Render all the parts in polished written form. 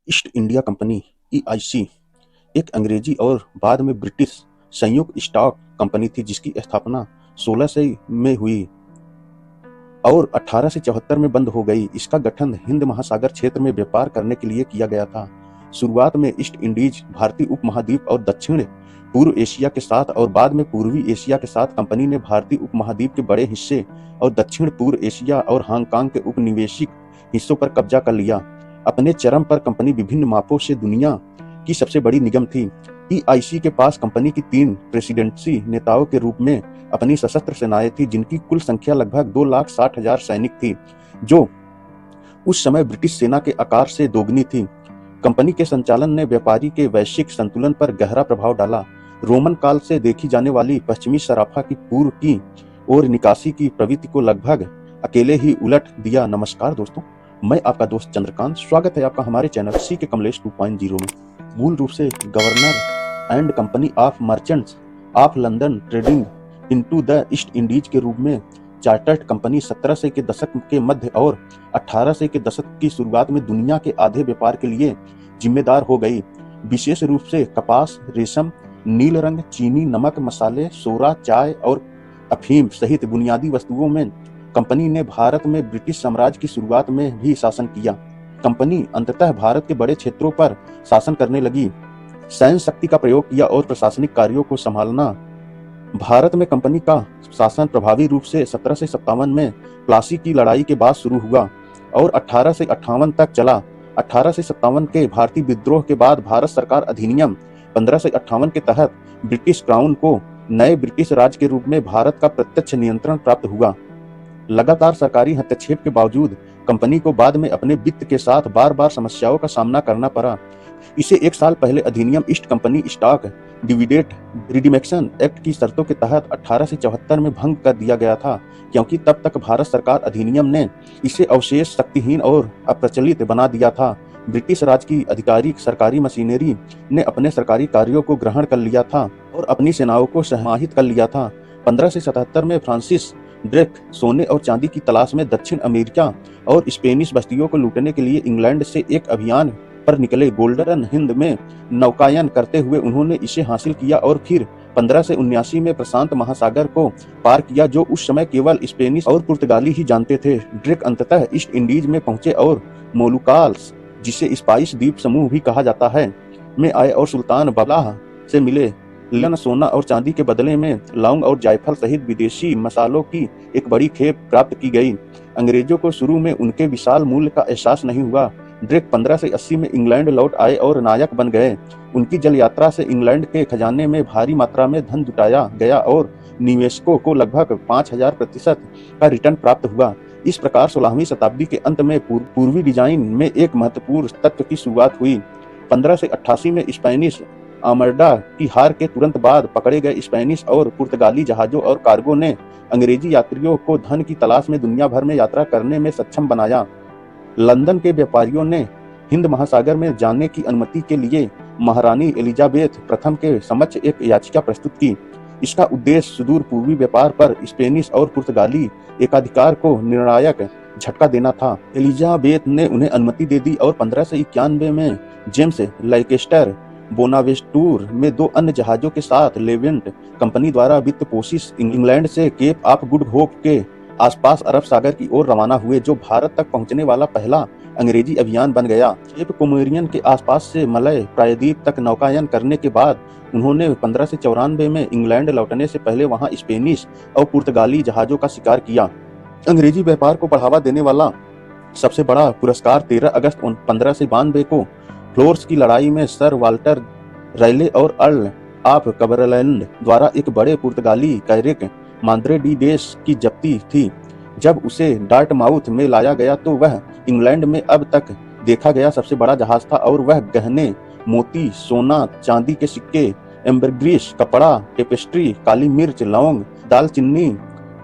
East India company (EIC) एक अंग्रेजी और बाद में ब्रिटिश संयुक्त स्टॉक कंपनी थी जिसकी स्थापना 1600 में हुई और 1874 में बंद हो गई। इसका गठन हिंद महासागर क्षेत्र में व्यापार करने के लिए किया गया था। शुरुआत में ईस्ट इंडीज भारतीय उपमहाद्वीप और दक्षिण पूर्व एशिया के साथ और बाद में पूर्वी एशिया के साथ कंपनी ने भारतीय उपमहाद्वीप के बड़े हिस्से और दक्षिण पूर्व एशिया और हांगकांग के उपनिवेशिक हिस्सों पर कब्जा कर लिया। अपने चरम पर कंपनी विभिन्न मापों से दुनिया की सबसे बड़ी निगम थी। ईआईसी के पास कंपनी की 3 प्रेसिडेंसी नेताओं के रूप में अपनी सशस्त्र सेनाएं थी जिनकी कुल संख्या लगभग 2,60,000 सैनिक थी, जो उस समय ब्रिटिश सेना के आकार से दोगुनी थी। कंपनी के संचालन ने व्यापारी के वैश्विक संतुलन पर गहरा प्रभाव डाला। रोमन काल से देखी जाने वाली पश्चिमी सराफा की पूर्व की ओर निकासी की प्रवृत्ति को लगभग अकेले ही उलट दिया। नमस्कार दोस्तों, मैं आपका दोस्त चंद्रकांत। स्वागत है आपका हमारे चैनल सी के कमलेश 2.0 में। मूल रूप से governor and company of merchants of London trading into the east Indies के रूप में चार्टर्ड कंपनी 1700 के दशक के मध्य और 1800 के दशक की शुरुआत में दुनिया के आधे व्यापार के लिए जिम्मेदार हो गई। विशेष रूप से कपास, रेशम, नील रंग, चीनी, नमक, मसाले, सोरा, चाय और अफीम सहित बुनियादी वस्तुओं में कंपनी ने भारत में ब्रिटिश साम्राज्य की शुरुआत में भी शासन किया। कंपनी अंततः भारत के बड़े क्षेत्रों पर शासन करने लगी, सैन्य शक्ति का प्रयोग किया और प्रशासनिक कार्यों को संभालना। भारत में कंपनी का शासन प्रभावी रूप से 1757 में प्लासी की लड़ाई के बाद शुरू हुआ और 1858 तक चला। 1857 के भारतीय विद्रोह के बाद भारत सरकार अधिनियम 1558 के तहत ब्रिटिश क्राउन को नए ब्रिटिश राज के रूप में भारत का प्रत्यक्ष नियंत्रण प्राप्त हुआ। लगातार सरकारी हस्तक्षेप के बावजूद कंपनी को बाद में अपने वित्त के साथ बार बार समस्याओं का सामना करना पड़ा। इसे 1 साल पहले अधिनियम east company stock dividend रिडीम्पशन act की शर्तों के तहत 1874 में भंग कर दिया गया था, क्योंकि तब तक भारत सरकार अधिनियम ने इसे अवशेष, शक्तिहीन और अप्रचलित बना दिया था। ब्रिटिश राज की आधिकारिक सरकारी मशीनरी ने अपने सरकारी कार्यों को ग्रहण कर लिया था और अपनी सेनाओं को समाहित कर लिया था। 1577 में फ्रांसिस ड्रेक सोने और चांदी की तलाश में दक्षिण अमेरिका और स्पेनिश बस्तियों को लूटने के लिए इंग्लैंड से एक अभियान पर निकले। गोल्डन हिंद में नौकायन करते हुए उन्होंने इसे हासिल किया और फिर 1579 में प्रशांत महासागर को पार किया, जो उस समय केवल स्पेनिश और पुर्तगाली ही जानते थे। ड्रेक अंततः ईस्ट इंडीज में पहुंचे और मोलुकास, जिसे स्पाइस द्वीप समूह भी कहा जाता है, में आए और सुल्तान बल्लाह से मिले। लन सोना और चांदी के बदले में लौंग और जायफल सहित विदेशी मसालों की एक बड़ी खेप प्राप्त की गई। अंग्रेजों को शुरू में उनके विशाल मूल्य का एहसास नहीं हुआ। ड्रेक 1580 में इंग्लैंड लौट आए और नायक बन गए। उनकी जल यात्रा से इंग्लैंड के खजाने में भारी मात्रा में धन जुटाया गया और निवेशकों को लगभग 5000% का रिटर्न प्राप्त हुआ। इस प्रकार 16वीं शताब्दी के अंत में पूर्वी डिजाइन में एक महत्वपूर्ण तत्व की शुरुआत हुई। 1588 में स्पेनिश आर्मडा की हार के तुरंत बाद पकड़े गए स्पेनिश और पुर्तगाली जहाजों और कार्गो ने अंग्रेजी यात्रियों को धन की तलाश में दुनिया भर में यात्रा करने में सक्षम बनाया। लंदन के व्यापारियों ने हिंद महासागर में जाने की अनुमति के लिए महारानी एलिजाबेथ प्रथम के समक्ष एक याचिका प्रस्तुत की। इसका उद्देश्य सुदूर पूर्वी व्यापार पर स्पेनिश और पुर्तगाली एकाधिकार को निर्णायक झटका देना था। एलिजाबेथ ने उन्हें अनुमति दे दी और 1591 में जेम्स लैंकेस्टर बोनावेंटूर में 2 अन्य जहाजों के साथ लेवेंट कंपनी द्वारा वित्त पोषित इंग्लैंड से केप ऑफ गुड होप के आसपास अरब सागर की ओर रवाना हुए, जो भारत तक पहुंचने वाला पहला अंग्रेजी अभियान बन गया। केप कोमोरियन के आसपास से मलय प्रायद्वीप तक नौकायन करने के बाद उन्होंने 1594 में इंग्लैंड लौटने से पहले वहां स्पेनिश और पुर्तगाली जहाजों का शिकार किया। अंग्रेजी व्यापार को बढ़ावा देने वाला सबसे बड़ा पुरस्कार 13 अगस्त 1592 को फ्लोर्स की लड़ाई में सर वाल्टर रैले और अर्ल ऑफ कबरलैंड द्वारा एक बड़े पुर्तगाली कैरिक माद्रे डी डेस की जब्ती थी। जब उसे डार्टमाउथ में लाया गया तो वह इंग्लैंड में अब तक देखा गया सबसे बड़ा जहाज था और वह गहने, मोती, सोना, चांदी के सिक्के, एम्बरग्रीस, कपड़ा, टेपेस्ट्री, काली मिर्च, लौंग, दालचीनी,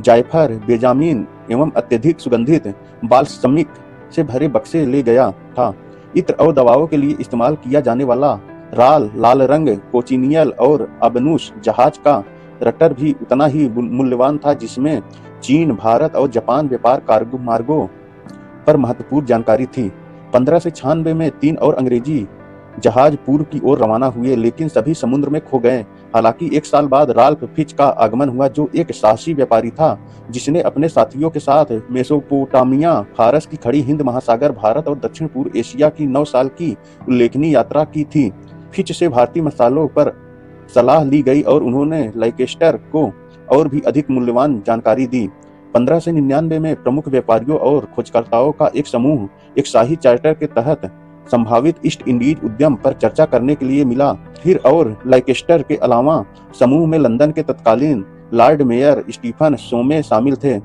जायफल, बेजामीन एवं अत्यधिक सुगंधित बाल्समिक से भरे बक्से ले गया था। इत्र और दवाओं के लिए इस्तेमाल किया जाने वाला लाल रंग कोचिनियल और अबनुश जहाज का रटर भी उतना ही मूल्यवान था, जिसमें चीन, भारत और जापान व्यापार मार्गों पर महत्वपूर्ण जानकारी थी। 1596 में 3 और अंग्रेजी जहाज पूर्व की ओर रवाना हुए, लेकिन सभी समुद्र में खो गए। हालांकि 1 साल बाद राल्फ फिच का आगमन हुआ, जो एक साहसी व्यापारी था जिसने अपने साथियों के साथ मेसोपोटामिया, फारस की खड़ी हिंद महासागर, भारत और दक्षिण पूर्व एशिया की 9 साल की उल्लेखनीय यात्रा की थी। फिच से भारतीय मसालों पर सलाह ली गई और उन्होंने लाइकेस्टर को और भी अधिक मूल्यवान जानकारी दी। 1599 में प्रमुख व्यापारियों और खोजकर्ताओं का एक समूह एक शाही चार्टर के तहत संभावित ईस्ट इंडीज उद्यम पर चर्चा करने के लिए मिला। फिर और लाइकेस्टर के अलावा समूह में लंदन के तत्कालीन लॉर्ड मेयर स्टीफन सोमे शामिल थे।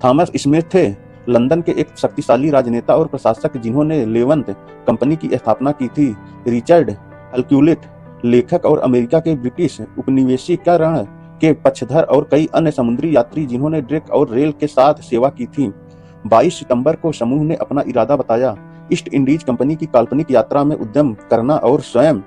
थॉमस स्मिथ थे लंदन के एक शक्तिशाली राजनेता और प्रशासक जिन्होंने लेवंत कंपनी की स्थापना की थी। रिचर्ड अल्क्यूलिट लेखक और अमेरिका के ब्रिटिश उपनिवेशीकरण के पक्षधर और कई अन्य समुद्री यात्री जिन्होंने ड्रेक और रेल के साथ सेवा की थी। 22 सितंबर को समूह ने अपना इरादा बताया, ईस्ट इंडीज कंपनी की काल्पनिक यात्रा में उद्यम करना और स्वयं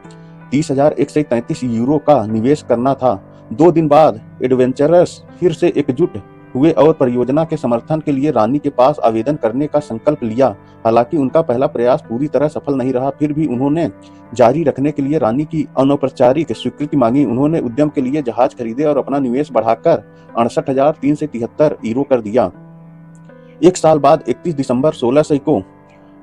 30,133 यूरो का निवेश करना था। 2 दिन बाद एडवेंचरर्स फिर से एकजुट हुए और परियोजना के समर्थन के लिए रानी के पास आवेदन करने का संकल्प लिया। हालांकि उनका पहला प्रयास पूरी तरह सफल नहीं रहा, फिर भी उन्होंने जारी रखने के लिए रानी की अनौपचारिक स्वीकृति मांगी। उन्होंने उद्यम के लिए जहाज खरीदे और अपना निवेश बढ़ाकर 68,373 यूरो कर दिया। 1 साल बाद 31 दिसंबर 1600 को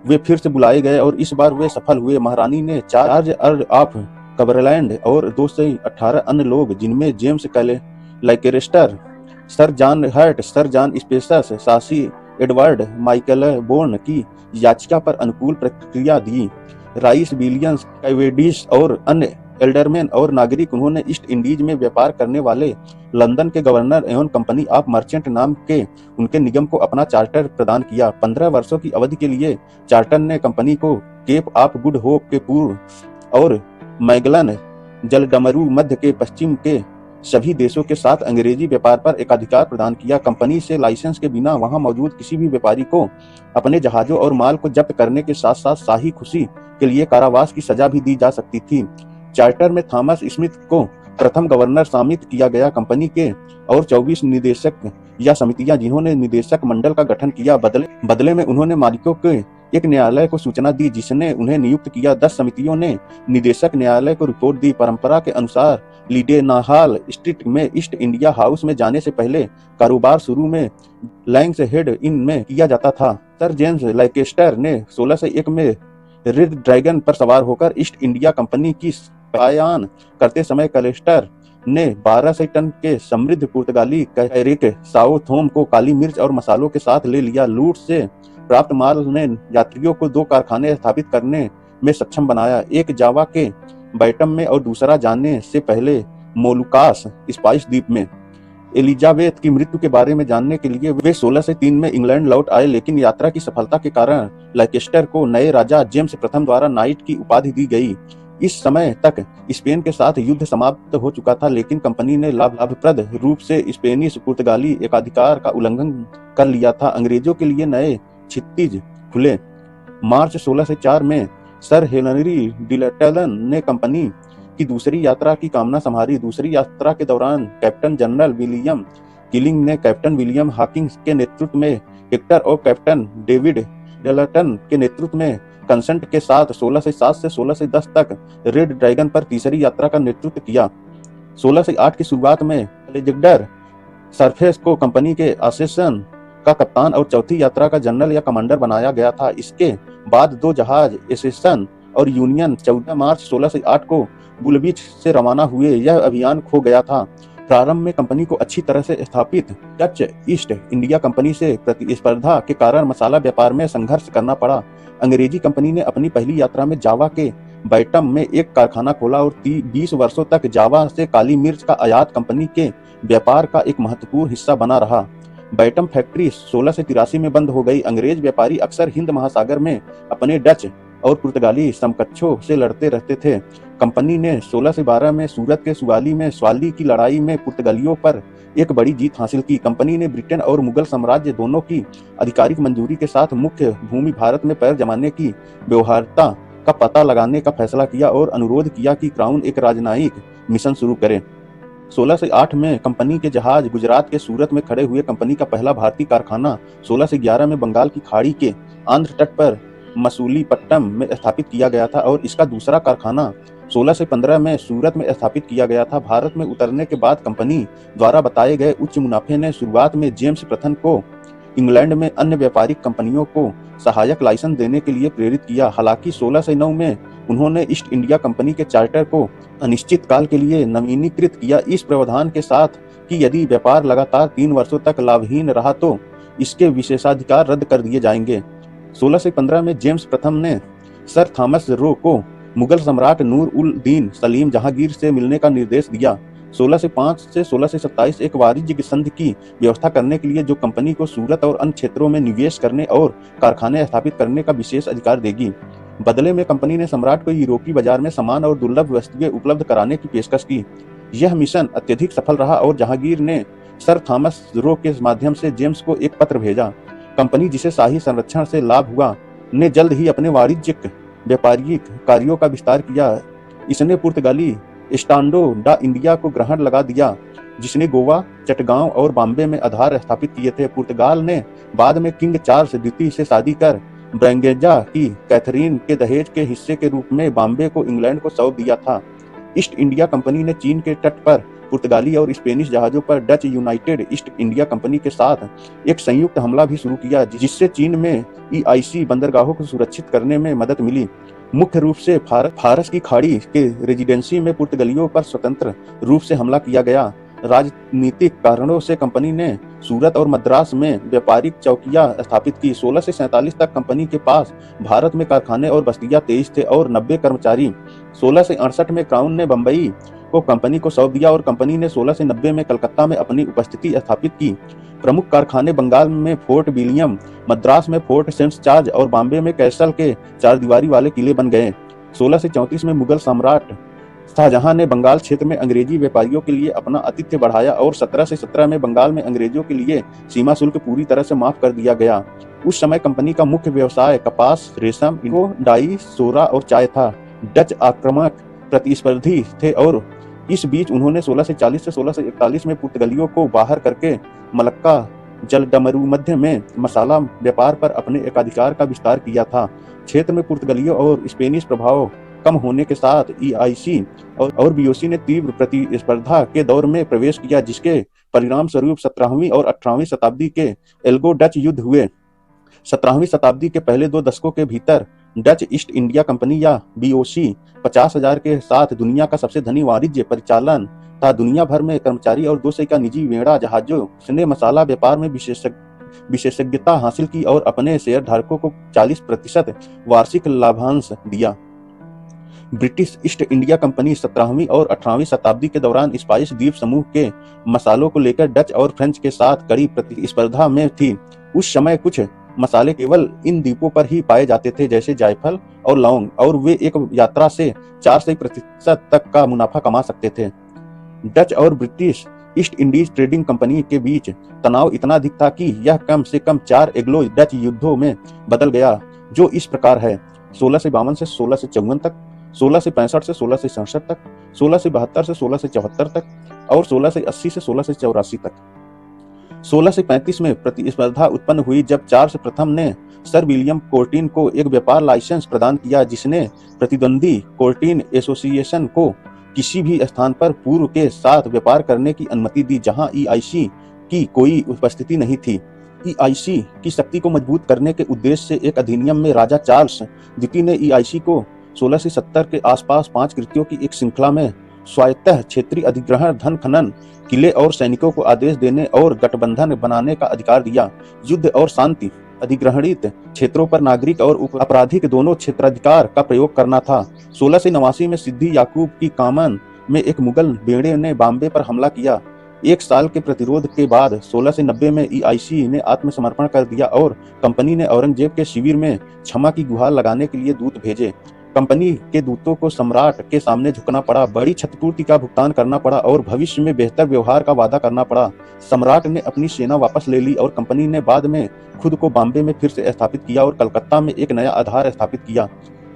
वे फिर से बुलाए गए और इस बार वे सफल हुए। महारानी ने चार्ज अर्ल ऑफ कवरलैंड और 218 अन्य लोग, जिनमें जेम्स लाइकेस्टर, sir John Hurt, sir John स्पेसस, सासी एडवर्ड माइकलबोर्न की याचिका पर अनुकूल प्रतिक्रिया दी। राइस विलियम्स कैवेंडिश और अन्य एल्डरमैन और नागरिक, उन्होंने ईस्ट इंडीज में व्यापार करने वाले लंदन के गवर्नर एवं कंपनी ऑफ मर्चेंट नाम के उनके निगम को अपना चार्टर प्रदान किया। 15 वर्षों की अवधि के लिए चार्टर ने कंपनी को केप ऑफ गुड होप के पूर्व और मैगलन जलडमरू मध्य के पश्चिम के सभी देशों के साथ अंग्रेजी व्यापार पर एकाधिकार प्रदान किया। कंपनी से लाइसेंस के बिना वहां मौजूद किसी भी व्यापारी को अपने जहाजों और माल को जब्त करने के साथ साथ शाही खुशी के लिए कारावास की सजा भी दी जा सकती थी। चार्टर में थॉमस स्मिथ को प्रथम गवर्नर शामिल किया गया। कंपनी के और 24 निदेशक या समितियां, जिन्होंने निदेशक मंडल का गठन किया। बदले में उन्होंने मालिकों के एक न्यायालय को सूचना दी जिसने उन्हें नियुक्त किया। 10 समितियों ने निदेशक न्यायालय को रिपोर्ट दी। परंपरा के अनुसार लीडेनहाल स्ट्रीट में ईस्ट इंडिया हाउस में जाने से पहले कारोबार शुरू में लैंग्स हेड इन में किया जाता था। सर जेम्स लाइकेस्टर ने 1601 में रेड ड्रैगन पर सवार होकर ईस्ट इंडिया कंपनी की पायन करते समय कैलेस्टर ने 1200 टन के समृद्ध पुर्तगाली कैरिक साउथहोम को काली मिर्च और मसालों के साथ ले लिया। लूट से प्राप्त माल ने यात्रियों को 2 कारखाने स्थापित करने में सक्षम बनाया, एक जावा के बैटम में और दूसरा जाने से पहले मोलुकास स्पाइस द्वीप में। एलिजाबेथ की मृत्यु के बारे में जानने के लिए वे 1603 में इंग्लैंड लौट आए, लेकिन यात्रा की सफलता के कारण लाइकेस्टर को नए राजा जेम्स प्रथम द्वारा नाइट की उपाधि दी गई। इस समय तक स्पेन के साथ युद्ध समाप्त हो चुका था, लेकिन कंपनी ने लाभप्रद रूप से स्पेनिश पुर्तगाली एकाधिकार का उल्लंघन कर लिया था। अंग्रेजों के लिए नए क्षितिज खुले। मार्च 1604 में सर हेनरी डिलटन ने कंपनी की दूसरी यात्रा की कामना संभाली। दूसरी यात्रा के दौरान कैप्टन जनरल विलियम किलिंग ने कैप्टन विलियम हॉकिंस के नेतृत्व में हेक्टर और कैप्टन डेविड डिलटन के नेतृत्व में कंसेंट के साथ 1607 से 1610 तक रेड ड्रैगन पर तीसरी यात्रा का नेतृत्व किया। 1608 की शुरुआत में अलेक्जेंडर सरफेस को कंपनी के एसेसन का कप्तान और चौथी यात्रा का जनरल या कमांडर बनाया गया था। इसके बाद 2 जहाज एसेसन और यूनियन 14 मार्च 1608 को बुलबीच से रवाना हुए। यह अभियान खो गया था। प्रारंभ में कंपनी को अच्छी तरह से स्थापित डच ईस्ट इंडिया कंपनी से प्रतिस्पर्धा के कारण मसाला व्यापार में संघर्ष करना पड़ा। अंग्रेजी कंपनी ने अपनी पहली यात्रा में जावा के बैटम में एक कारखाना खोला और 20 वर्षों तक जावा से काली मिर्च का आयात कंपनी के व्यापार का एक महत्वपूर्ण हिस्सा बना रहा। बैटम फैक्ट्री 1683 में बंद हो गई। अंग्रेज व्यापारी अक्सर हिंद महासागर में अपने डच और पुर्तगाली समकक्षों से लड़ते रहते थे। कंपनी ने 1612 में सूरत के सुवाली में स्वाली की लड़ाई में पुर्तगालियों पर एक बड़ी जीत हासिल की। कंपनी ने ब्रिटेन और मुगल साम्राज्य दोनों की आधिकारिक मंजूरी के साथ मुख्य भूमि भारत में पैर जमाने की व्यवहार्यता का पता लगाने का फैसला किया और अनुरोध किया कि क्राउन एक राजनयिक मिशन शुरू करे। 1608 में कंपनी के जहाज गुजरात के सूरत में खड़े हुए। कंपनी का पहला भारतीय कारखाना 1611 में बंगाल की खाड़ी के आंध्र तट पर मसूलीपट्टनम में स्थापित किया गया था और इसका दूसरा कारखाना 16 से 15 में सूरत में स्थापित किया गया था। भारत में उतरने के बाद कंपनी द्वारा बताए गए उच्च मुनाफे ने शुरुआत में जेम्स प्रथम को इंग्लैंड में अन्य व्यापारिक कंपनियों को सहायक लाइसेंस देने के लिए प्रेरित किया। हालांकि 16 से 9 में उन्होंने ईस्ट इंडिया कंपनी के चार्टर को अनिश्चित काल के लिए नवीनीकृत किया, इस प्रावधान के साथ कि यदि व्यापार लगातार 3 वर्षों तक लाभहीन रहा तो इसके विशेषाधिकार रद्द कर दिए जाएंगे। 16 से 15 में जेम्स प्रथम ने सर थॉमस रो को मुगल सम्राट नूर उल दीन सलीम जहांगीर से मिलने का निर्देश दिया। 16 से 5 से 16 से 27 एक वाणिज्यिक संधि की व्यवस्था करने के लिए जो कंपनी को सूरत और अन्य क्षेत्रों में निवेश करने और कारखाने स्थापित करने का विशेष अधिकार देगी। बदले में कंपनी ने सम्राट को यूरोपीय बाजार में सामान और दुर्लभ वस्तुएं उपलब्ध कराने की पेशकश की। यह मिशन अत्यधिक सफल रहा और जहांगीर ने सर थॉमस रो के माध्यम से जेम्स को एक पत्र भेजा। कंपनी, जिसे शाही संरक्षण से लाभ हुआ, ने जल्द ही अपने वाणिज्यिक व्यापारिक कार्यों का विस्तार किया। इसने पुर्तगाली स्टैंडो डा इंडिया को ग्रहण लगा दिया, जिसने गोवा, चटगांव और बॉम्बे में आधार स्थापित किए थे। पुर्तगाल ने बाद में किंग चार्ल्स द्वितीय से शादी कर ब्रैंगेजा की कैथरीन के दहेज के हिस्से के रूप में बॉम्बे को इंग्लैंड को सौंप दिया था। ईस्ट इंडिया कंपनी ने चीन के तट पर पुर्तगाली और स्पेनिश जहाजों पर Dutch United east India company के साथ एक संयुक्त हमला भी शुरू किया, जिससे चीन में ईआईसी बंदरगाहों को सुरक्षित करने में मदद मिली। मुख्य रूप से फारस की खाड़ी के रेजिडेंसी में पुर्तगालियों पर स्वतंत्र रूप से हमला किया गया। राजनीतिक कारणों से कंपनी ने सूरत और मद्रास में व्यापारिक चौकियां स्थापित की। 16 से 47 तक कंपनी के पास भारत में कारखाने और बस्तियां 23 थे और 90 कर्मचारी। 16 से 68 में क्राउन ने बम्बई को कंपनी को सौंप दिया और कंपनी ने 16 से 90 में कलकत्ता में अपनी उपस्थिति स्थापित की। प्रमुख कारखाने बंगाल में फोर्ट विलियम, मद्रास में फोर्ट सेंट जॉर्ज और बॉम्बे में कैसल के 4 दीवारी वाले किले बन गए। 16 से 34 में मुगल सम्राट शाहजहां ने बंगाल क्षेत्र में अंग्रेजी व्यापारियों के लिए अपना आतिथ्य बढ़ाया और 17 से 17 में बंगाल में अंग्रेजों के लिए सीमा शुल्क पूरी तरह से माफ कर दिया गया। उस समय कंपनी का मुख्य व्यवसाय कपास, रेशम, डाई, सोरा और चाय था। डच आक्रामक प्रतिस्पर्धी थे और इस बीच उन्होंने 16 से 40 से 16 से 41 में पुर्तगालियों को बाहर करके मलक्का जलडमरू मध्य में मसाला व्यापार पर अपने एकाधिकार का विस्तार किया था। क्षेत्र में पुर्तगालियों और स्पेनिश प्रभाव कम होने के साथ ईआईसी और बीओसी ने तीव्र प्रतिस्पर्धा के दौर में प्रवेश किया, जिसके परिणाम स्वरूप 17वीं और 18वीं शताब्दी के एल्गो डच युद्ध हुए। 17वीं शताब्दी के पहले 2 दशकों के भीतर डच ईस्ट इंडिया कंपनी या बीओसी 50,000 के साथ दुनिया का सबसे धनी वाणिज्य परिचालन था। दुनिया भर में कर्मचारी और 200 का निजी वेड़ा जहाजों ने मसाला व्यापार में विशेषज्ञता हासिल की और अपने शेयर धारकों को 40% वार्षिक लाभांश दिया। ब्रिटिश ईस्ट इंडिया कंपनी 17वीं और 18वीं शताब्दी के दौरान स्पाइस द्वीप समूह के मसालों को लेकर डच और फ्रेंच के साथ कड़ी प्रतिस्पर्धा में थी। उस समय कुछ मसाले केवल इन द्वीपों पर ही पाए जाते थे, जैसे जायफल और लौंग, और वे एक यात्रा से 400% तक का मुनाफा कमा सकते थे। डच और British east Indies trading company के बीच तनाव इतना अधिक था कि यह कम से कम 4 एंग्लो डच युद्धों में बदल गया, जो इस प्रकार है: 1652 से 1654 तक, 16 से 65 से 16 से 67 तक, 16 से 72 से 16 से 74 तक और 16 से 80 से 16 से 84 तक। 16 से 35 में प्रतिस्पर्धा उत्पन्न हुई जब चार्ल्स प्रथम ने सर विलियम कोर्टिन को एक व्यापार लाइसेंस प्रदान किया, जिसने प्रतिद्वंदी कोर्टिन एसोसिएशन को किसी भी स्थान पर पूर्व के साथ व्यापार करने की अनुमति दी जहां ईआईसी की कोई उपस्थिति नहीं थी। ईआईसी की शक्ति को मजबूत करने के उद्देश्य से एक अधिनियम में राजा चार्ल्स द्वितीय ने ईआईसी को 16 से 70 के आसपास 5 कृत्यों की एक श्रृंखला में स्वायत्त क्षेत्रीय अधिग्रहण, धन खनन, किले और सैनिकों को आदेश देने और गठबंधन बनाने का अधिकार दिया। युद्ध और शांति अधिग्रहणित क्षेत्रों पर नागरिक और आपराधिक दोनों क्षेत्राधिकार का प्रयोग करना था। 16 से 89 में सिद्दी याकूब की कामन में एक मुगल बेड़े ने बॉम्बे पर हमला किया। 1 साल के प्रतिरोध के बाद 16 से 90 में ईआईसी ने आत्मसमर्पण कर दिया और कंपनी ने औरंगजेब के शिविर में क्षमा की गुहार लगाने के लिए दूत भेजे। कंपनी के दूतों को सम्राट के सामने झुकना पड़ा, बड़ी क्षतिपूर्ति का भुगतान करना पड़ा और भविष्य में बेहतर व्यवहार का वादा करना पड़ा। सम्राट ने अपनी सेना वापस ले ली और कंपनी ने बाद में खुद को बॉम्बे में फिर से स्थापित किया और कलकत्ता में एक नया आधार स्थापित किया।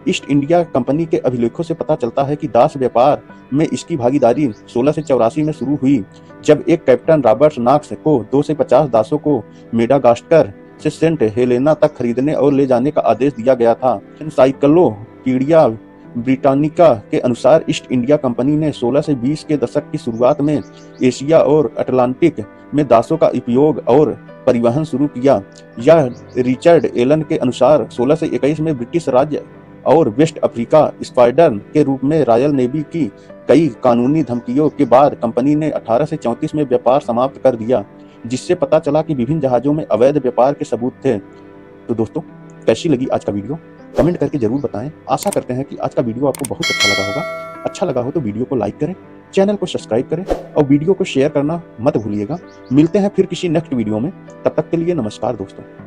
ईस्ट इंडिया कंपनी के अभिलेखों से पता चलता है कि दास व्यापार में इसकी भागीदारी 16 से 84 में शुरू हुई, जब एक कैप्टन रॉबर्ट नॉक्स को 2 से 50 दासों को मेडागास्कर से सेंट हेलेना तक खरीदने और ले जाने का आदेश दिया गया था। एनसाइक्लोपीडिया ब्रिटानिका के अनुसार ईस्ट इंडिया कंपनी ने 16 से 20 के दशक की शुरुआत में एशिया और अटलांटिक में दासों का उपयोग और परिवहन शुरू किया। यह रिचर्ड एलन के अनुसार 16 से 21 में ब्रिटिश राज्य और वेस्ट अफ्रीका स्क्वाड्रन के रूप में रॉयल नेवी की कई कानूनी धमकियों के बाद कंपनी ने 18 से 34 में व्यापार समाप्त कर दिया, जिससे पता चला कि विभिन्न जहाजों में अवैध व्यापार के सबूत थे। तो दोस्तों, कैसी लगी आज का वीडियो? कमेंट करके जरूर बताएं। आशा करते हैं कि आज का वीडियो आपको बहुत अच्छा लगा होगा। अच्छा लगा हो तो वीडियो को लाइक करें, चैनल को सब्सक्राइब करें और वीडियो को शेयर करना मत भूलिएगा। मिलते हैं फिर किसी नेक्स्ट वीडियो में। तब तक के लिए नमस्कार दोस्तों।